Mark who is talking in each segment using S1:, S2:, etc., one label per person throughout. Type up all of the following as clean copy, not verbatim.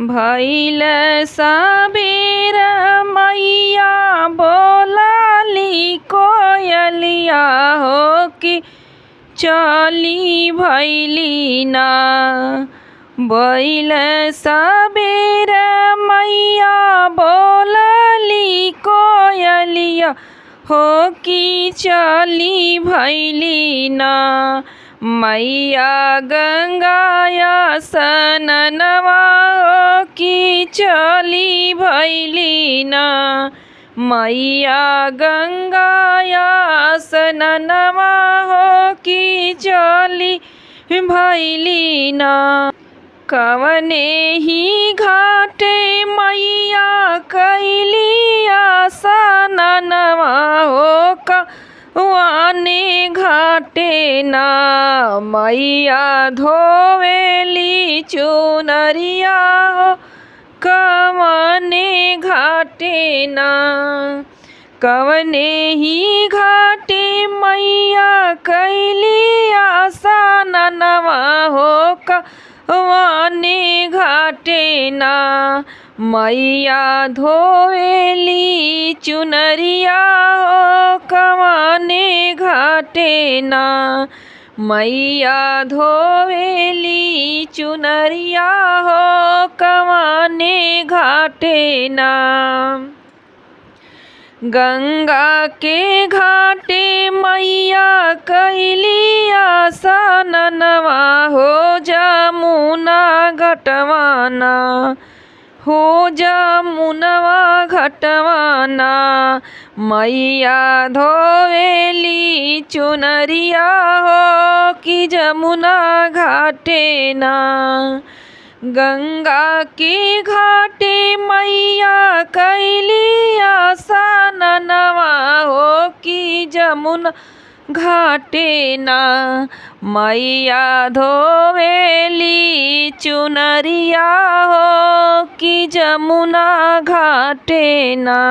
S1: भइल सबेर मैया बोलाली कोयलिया हो कि चली भैली ना। भइल सबेर मैया बोलाली कोयलिया हो कि चली भैली ना। मैया गंगाया सननवा हो कि चली भैली ना। मैया गंगाया सननवा हो कि चली भैली ना। कवने ही घाटे मैया कैली आसननवा हो कवने घाटे ना। मैया धोवेली चुनरिया हो कवने घाटे ना। कवने ही घाटे मैया कैली आसननवा हो कवने घाटे ना। मैया धोवेली चुनरिया हो कवने घाटे ना। मैया धोवेली चुनरिया हो कवने घाटे ना। गंगा के घाटे मैया कैली आसननवा हो जमुना घटवाना। हो जमुनवा घटवाना। मैया धोवेली चुनरिया हो कि जमुना घाटे ना। गंगा के घाटे मैया कैली आसननवा हो कि जमुना घाटे ना। मैया धोवेली चुनरिया हो कि जमुना घाटे ना।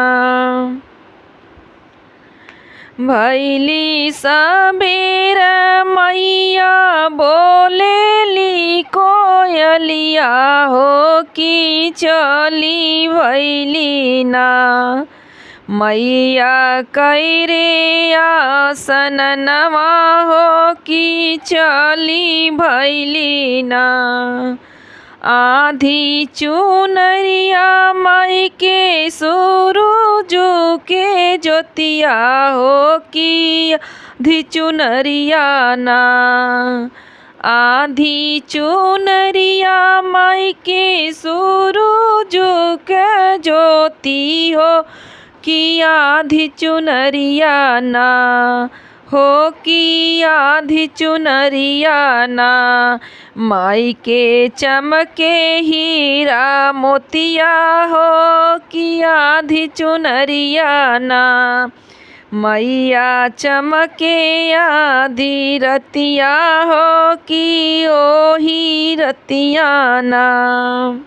S1: भइली सबेर मैया बोलेली कोयलिया हो कि चली भैली ना। मैया कैरे आसननवा हो कि चली भैली ना। आधी चुनरिया माई के सूरजू के ज्योतिया हो कि आधी चुनरिया ना। आधी चुनरिया माई के सूरजू के ज्योति हो कि आधी चुनरिया ना। हो कि आधी चुनरिया ना। माई के चमके हीरा मोतिया हो कि आधी चुनरिया ना। मैया चमके आधी रतिया हो कि ओही रतिया ना।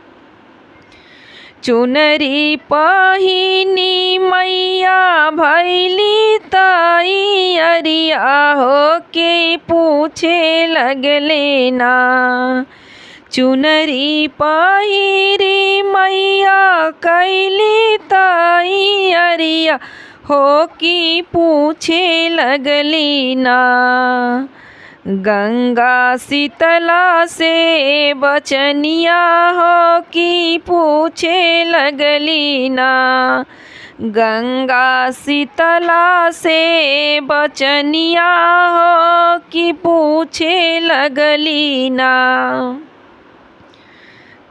S1: चुनरी पहिनी मैया भैली तैयरिया हो के पूछे लगले ना। चुनरी पहिरी मैया कैली तैयरिया हो कि पूछे लगली ना। गंगा शीतला से बचनिया हो कि पूछे लगली ना। गंगा शीतला से बचनिया हो कि पूछे लगली ना।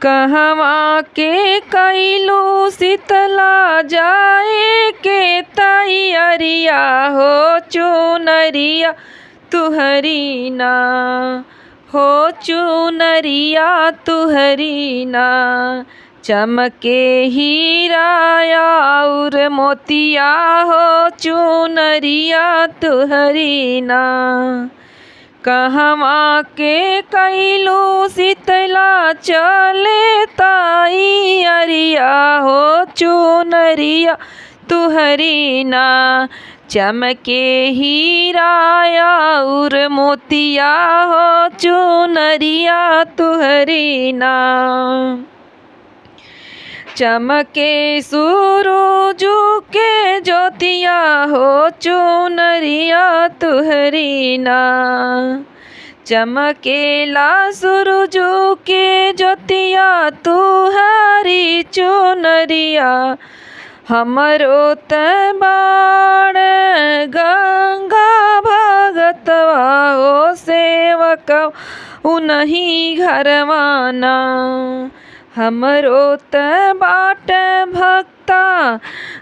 S1: कहवा के कैलू शीतला जाए के तैयरिया हो चुनरिया तुहरी ना। हो चुनरिया तुहरी ना। चमके हीरा और मोतिया हो चुनरिया तुहरी ना। कहवा के कैलू शीतला चले तैयरिया हो चुनरिया तुहरी ना। चमके हीरा और मोतिया हो चुनरिया तुहरी ना। चमके सूरज के ज्योतिया हो चुनरिया तुहरी ना। चमकेला सूरज के ज्योतिया तुहरी चुनरिया। हमरो त बाण गंगा भगतवा हो सेवक उन्हीं घरवाना। हमरो त बाट भक्ता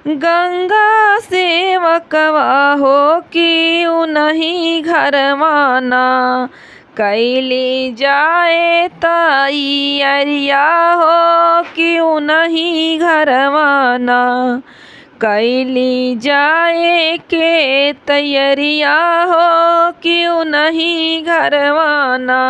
S1: गंगा सेवकवा हो कि उन्हीं घरवाना। कैली जाए ताई अरिया हो कि उन्हीं घरवाना। कैली जाए के तैयारिया हो कि उन्हीं घरवाना।